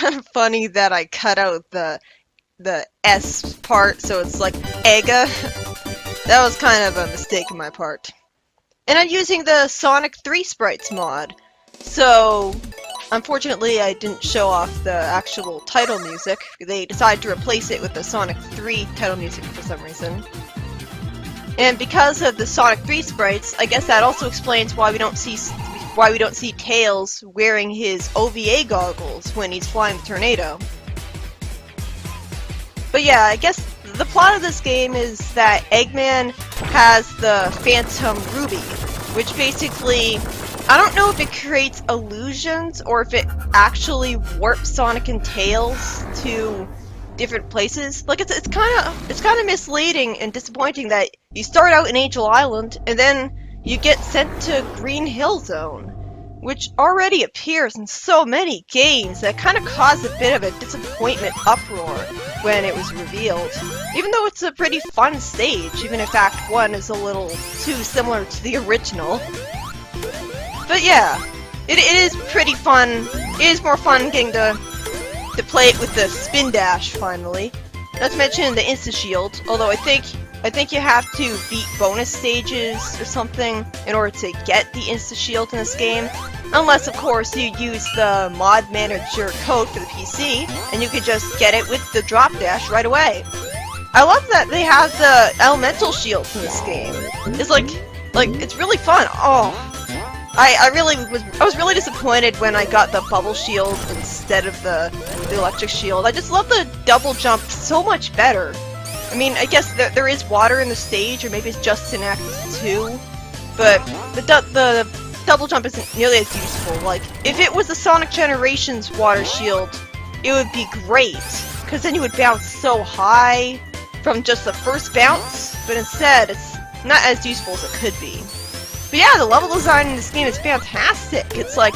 kind of funny that I cut out the S part, so it's like Ega. That was kind of a mistake on my part. And I'm using the Sonic 3 Sprites mod, so unfortunately I didn't show off the actual title music. They decided to replace it with the Sonic 3 title music for some reason. And because of the Sonic 3 sprites, I guess that also explains why we don't see Tails wearing his OVA goggles when he's flying the tornado. But yeah, I guess the plot of this game is that Eggman has the Phantom Ruby, which basically, I don't know if it creates illusions or if it actually warps Sonic and Tails to different places. Like it's kind of misleading and disappointing that you start out in Angel Island and then you get sent to Green Hill Zone, which already appears in so many games that kind of caused a bit of a disappointment uproar when it was revealed. Even though it's a pretty fun stage, even if Act 1 is a little too similar to the original. But yeah, it is pretty fun. It is more fun getting to play it with the spin dash finally. Not to mention the insta shield, although I think you have to beat bonus stages or something in order to get the insta shield in this game. Unless, of course, you use the mod manager code for the PC, and you can just get it with the drop dash right away. I love that they have the elemental shields in this game. It's like it's really fun. Oh, I was really disappointed when I got the bubble shield instead of the electric shield. I just love the double jump so much better. I mean, I guess there is water in the stage, or maybe it's just in Act 2, but the double jump isn't nearly as useful. Like, if it was the Sonic Generations water shield, it would be great, because then you would bounce so high from just the first bounce, but instead, it's not as useful as it could be. But yeah, the level design in this game is fantastic. It's like,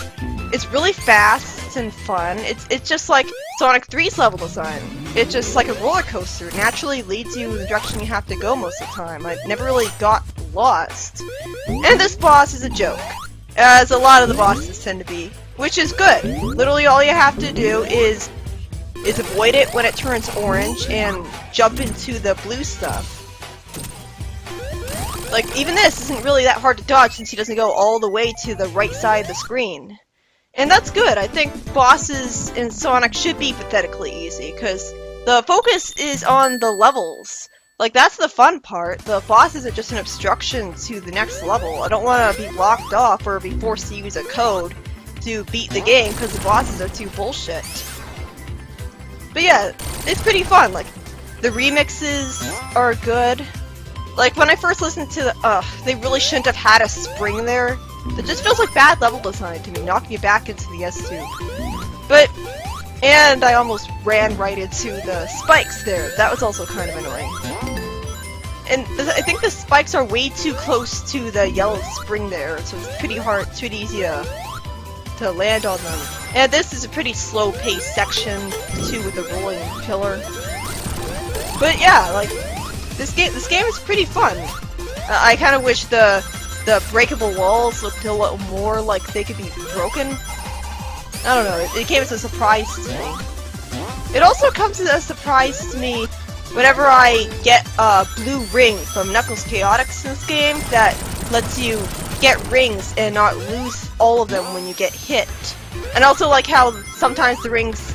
it's really fast and fun. It's just like Sonic 3's level design. It's just like a roller coaster. It naturally leads you in the direction you have to go most of the time. I never really got lost. And this boss is a joke, as a lot of the bosses tend to be, which is good. Literally all you have to do is avoid it when it turns orange and jump into the blue stuff. Like, even this isn't really that hard to dodge since he doesn't go all the way to the right side of the screen. And that's good. I think bosses in Sonic should be pathetically easy, because the focus is on the levels. Like, that's the fun part. The bosses are just an obstruction to the next level. I don't want to be locked off or be forced to use a code to beat the game because the bosses are too bullshit. But yeah, it's pretty fun. Like, the remixes are good. Like, when I first listened to they really shouldn't have had a spring there. It just feels like bad level design to me, knocking you back into the S2. But, and I almost ran right into the spikes there. That was also kind of annoying. And I think the spikes are way too close to the yellow spring there, so it's pretty easy to land on them. And this is a pretty slow-paced section, too, with the rolling pillar. But yeah, like, this game is pretty fun. I kind of wish the breakable walls looked a little more like they could be broken. I don't know, it came as a surprise to me. It also comes as a surprise to me whenever I get a blue ring from Knuckles Chaotix in this game that lets you get rings and not lose all of them when you get hit. And also like how sometimes the rings...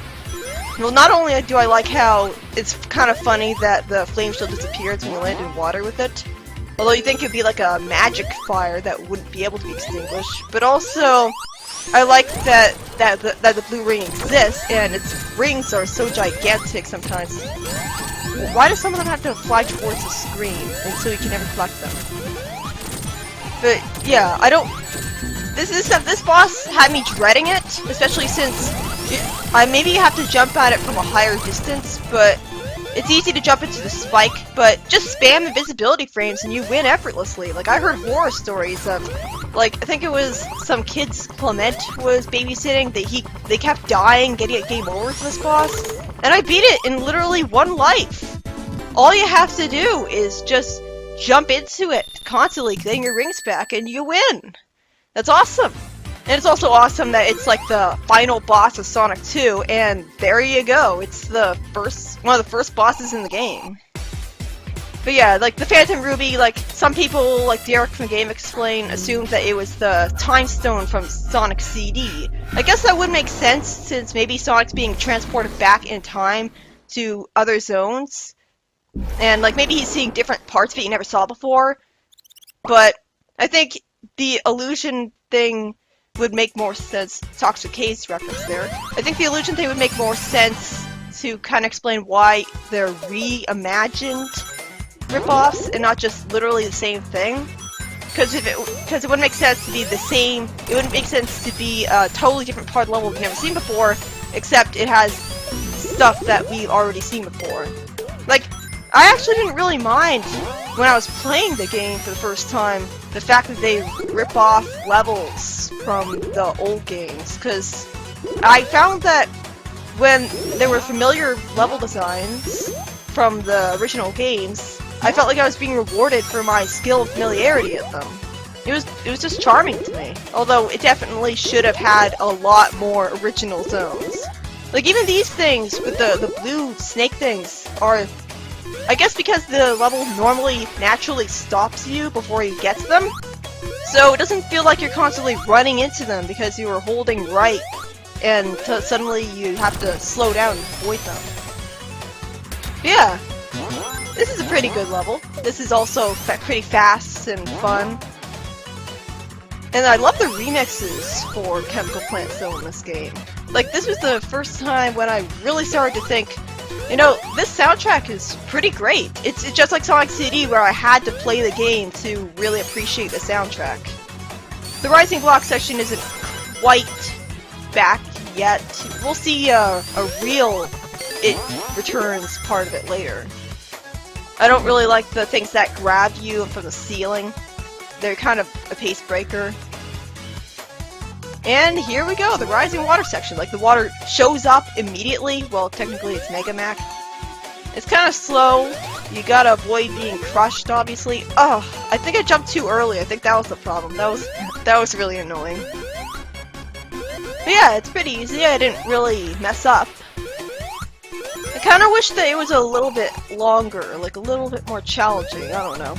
Well, not only do I like how it's kind of funny that the flame shield disappears when you land in water with it, although you think it'd be like a magic fire that wouldn't be able to be extinguished, but also I like that the blue ring exists and its rings are so gigantic sometimes. Why does some of them have to fly towards the screen and so you can never collect them? But yeah, this boss had me dreading it, especially since maybe you have to jump at it from a higher distance, but it's easy to jump into the spike, but just spam invisibility frames and you win effortlessly. Like, I heard horror stories of, like, I think it was some kid's Clement was babysitting, they kept dying, getting a game over for this boss, and I beat it in literally one life. All you have to do is just jump into it constantly, getting your rings back, and you win. That's awesome. And it's also awesome that it's like the final boss of Sonic 2, and there you go, it's the one of the first bosses in the game. But yeah, like the Phantom Ruby, like some people, like Derek from Game Explain, assumed that it was the Time Stone from Sonic CD. I guess that would make sense, since maybe Sonic's being transported back in time to other zones. And like maybe he's seeing different parts that you never saw before. But I think the illusion thing would make more sense. Toxic Case reference there. I think the illusion thing would make more sense to kind of explain why they're reimagined ripoffs and not just literally the same thing. Because it wouldn't make sense to be the same. It wouldn't make sense to be a totally different part of the level we've never seen before, except it has stuff that we've already seen before. Like, I actually didn't really mind when I was playing the game for the first time the fact that they rip off levels from the old games, because I found that when there were familiar level designs from the original games, I felt like I was being rewarded for my skill and familiarity of them. It was just charming to me, although it definitely should have had a lot more original zones. Like even these things with the blue snake things are, I guess because the level normally naturally stops you before you get to them, so it doesn't feel like you're constantly running into them because you were holding right and suddenly you have to slow down and avoid them. Yeah, this is a pretty good level. This is also pretty fast and fun. And I love the remixes for Chemical Plant Zone in this game. Like, this was the first time when I really started to think, you know, this soundtrack is pretty great. It's just like Sonic CD, where I had to play the game to really appreciate the soundtrack. The Rising Block section isn't quite back yet. We'll see a real It Returns part of it later. I don't really like the things that grab you from the ceiling. They're kind of a pace breaker. And here we go, the Rising Water section. Like, the water shows up immediately. Well, technically it's Mega Mac. It's kind of slow. You gotta avoid being crushed, obviously. Oh, I think I jumped too early. I think that was the problem. That was really annoying. But yeah, it's pretty easy. I didn't really mess up. I kind of wish that it was a little bit longer, like a little bit more challenging. I don't know.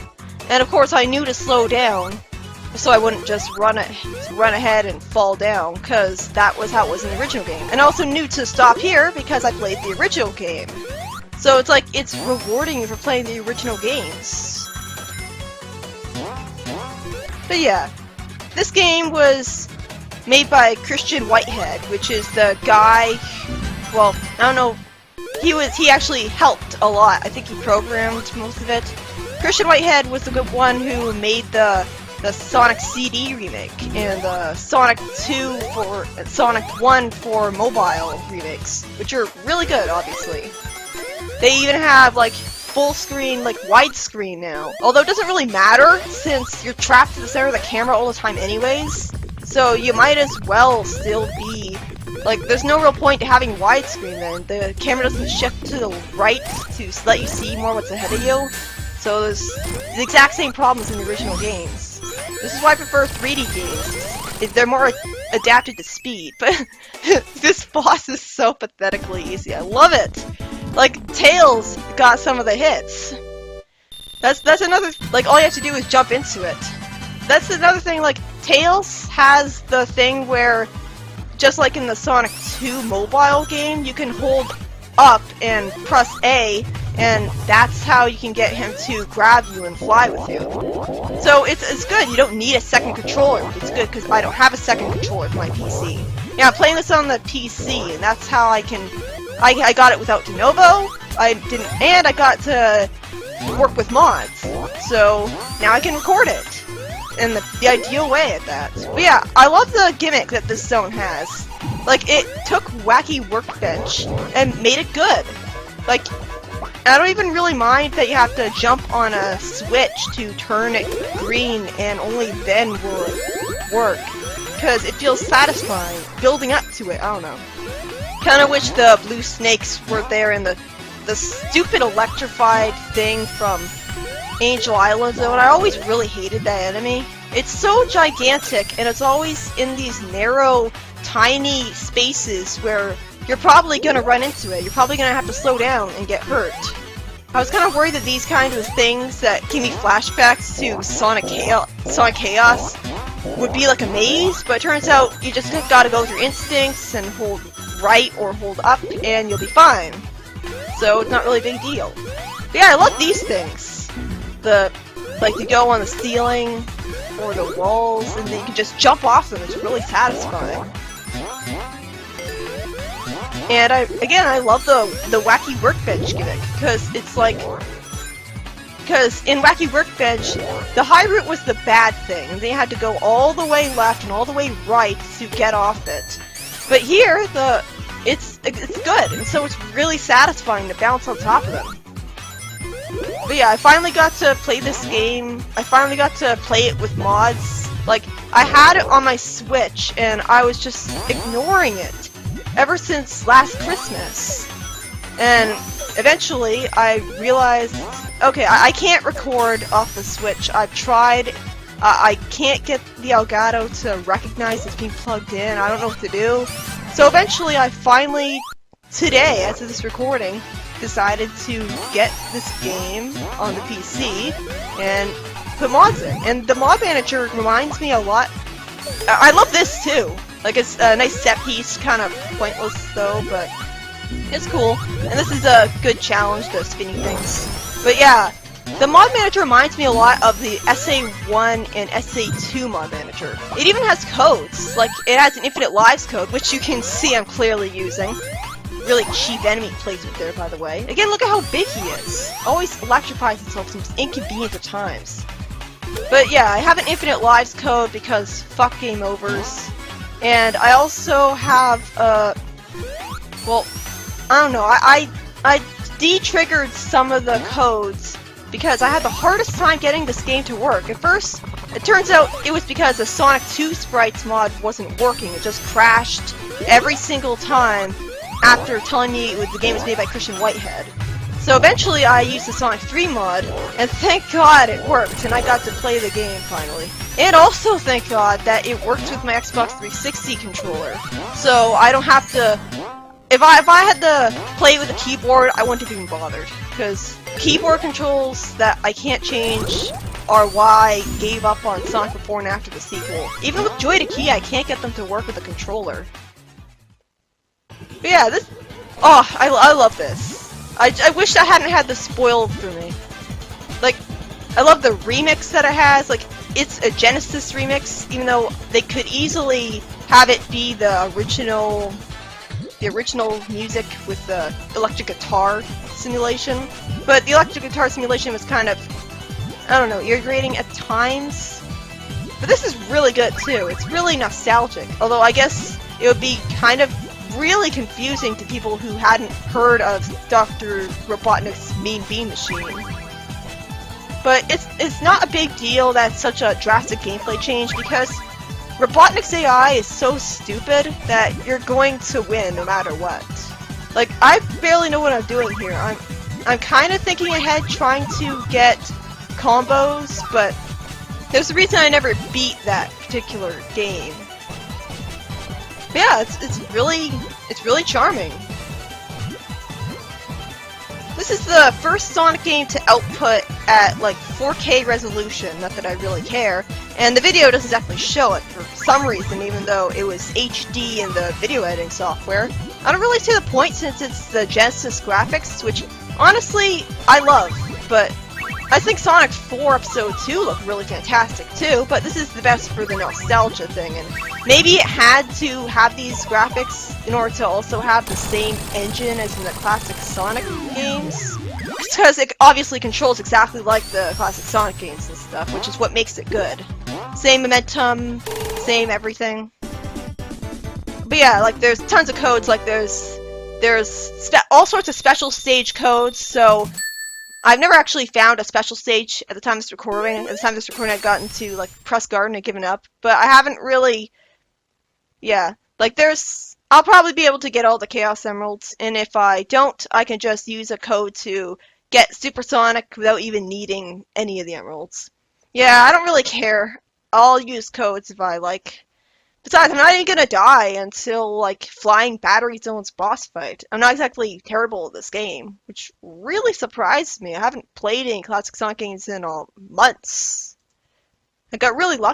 And of course, I knew to slow down, so I wouldn't just run ahead and fall down, because that was how it was in the original game. And I also knew to stop here because I played the original game. So it's like, it's rewarding you for playing the original games. But yeah, this game was made by Christian Whitehead, which is the guy, well, I don't know, he actually helped a lot. I think he programmed most of it. Christian Whitehead was the good one who made the Sonic CD remake and the Sonic 2 for Sonic 1 for mobile remakes, which are really good, obviously. They even have like full screen, like widescreen now. Although it doesn't really matter since you're trapped to the center of the camera all the time anyways. So you might as well still be like, there's no real point to having widescreen then. The camera doesn't shift to the right to let you see more what's ahead of you. So there's the exact same problems in the original games. This is why I prefer 3D games. They're more adapted to speed, but this boss is so pathetically easy. I love it! Like, Tails got some of the hits. That's another, like, all you have to do is jump into it. That's another thing, like, Tails has the thing where, just like in the Sonic 2 mobile game, you can hold up and press A, and that's how you can get him to grab you and fly with you. So it's good. You don't need a second controller. It's good because I don't have a second controller for my PC. Yeah, I'm playing this on the PC, and that's how I can. I got it without de novo. I didn't, and I got to work with mods. So now I can record it in the ideal way at that. But yeah, I love the gimmick that this zone has. Like, it took Wacky Workbench and made it good. Like, I don't even really mind that you have to jump on a switch to turn it green and only then will it work. Because it feels satisfying, building up to it, I don't know. Kinda wish the blue snakes were there in the stupid electrified thing from Angel Island Zone. I always really hated that enemy. It's so gigantic, and it's always in these narrow, tiny spaces where you're probably gonna run into it. You're probably gonna have to slow down and get hurt. I was kind of worried that these kind of things that give me flashbacks to Sonic Chaos would be like a maze, but it turns out you just gotta go with your instincts and hold right or hold up, and you'll be fine. So it's not really a big deal. But yeah, I love these things. Like you go on the ceiling or the walls, and then you can just jump off them. It's really satisfying. And I love the wacky workbench gimmick, because it's like, because in Wacky Workbench, the high route was the bad thing, and they had to go all the way left and all the way right to get off it. But here, it's good, and so it's really satisfying to bounce on top of them. But yeah, I finally got to play this game. I finally got to play it with mods. Like, I had it on my Switch, and I was just ignoring it ever since last Christmas. And eventually, I realized, okay, I can't record off the Switch. I've tried. I can't get the Elgato to recognize it's being plugged in. I don't know what to do. So eventually, I finally, today, as of this recording, decided to get this game on the PC and put mods in. And the mod manager reminds me a lot. I love this too. Like, it's a nice set piece, kind of pointless though, but it's cool. And this is a good challenge, the spinning things. But yeah, the mod manager reminds me a lot of the SA1 and SA2 mod manager. It even has codes. Like, it has an infinite lives code, which you can see I'm clearly using. Really cheap enemy placement there, by the way. Again, look at how big he is. Always electrifies himself, seems inconvenient at times. But yeah, I have an infinite lives code because fuck game overs. And I also have, well, I don't know, I de-triggered some of the codes because I had the hardest time getting this game to work. At first, it turns out it was because the Sonic 2 Sprites mod wasn't working. It just crashed every single time after telling me the game was made by Christian Whitehead. So eventually I used the Sonic 3 mod, and thank God it worked, and I got to play the game finally. And also thank God that it works with my Xbox 360 controller. So I don't have to... If I had to play with a keyboard, I wouldn't have even bothered. Because keyboard controls that I can't change are why I gave up on Sonic Before and After the sequel. Even with Joy to Key, I can't get them to work with a controller. But yeah, this... Oh, I love this. I wish I hadn't had this spoiled for me. Like, I love the remix that it has. Like, it's a Genesis remix, even though they could easily have it be the original music with the electric guitar simulation. But the electric guitar simulation was kind of, I don't know, irritating at times. But this is really good too. It's really nostalgic. Although I guess it would be kind of really confusing to people who hadn't heard of Dr. Robotnik's Mean Bean Machine. But it's not a big deal that it's such a drastic gameplay change because Robotnik's AI is so stupid that you're going to win no matter what. Like, I barely know what I'm doing here. I'm kind of thinking ahead, trying to get combos, but there's a reason I never beat that particular game. But yeah, it's really charming. This is the first Sonic game to output at like 4K resolution, not that I really care, and the video doesn't exactly show it for some reason, even though it was HD in the video editing software. I don't really see the point since it's the Genesis graphics, which honestly I love, but I think Sonic 4 Episode 2 looked really fantastic too, but this is the best for the nostalgia thing, and maybe it had to have these graphics in order to also have the same engine as in the classic Sonic games, because it obviously controls exactly like the classic Sonic games and stuff, which is what makes it good. Same momentum, same everything. But yeah, like there's tons of codes, like there's all sorts of special stage codes, so I've never actually found a special stage at the time of this recording. At the time of this recording, I'd gotten to, like, Press Garden and given up. But I haven't really... Yeah. Like, I'll probably be able to get all the Chaos Emeralds. And if I don't, I can just use a code to get Supersonic without even needing any of the Emeralds. Yeah, I don't really care. I'll use codes if I like. Besides, I'm not even gonna die until like Flying Battery Zone's boss fight. I'm not exactly terrible at this game, which really surprised me. I haven't played any classic Sonic games in months. I got really lucky.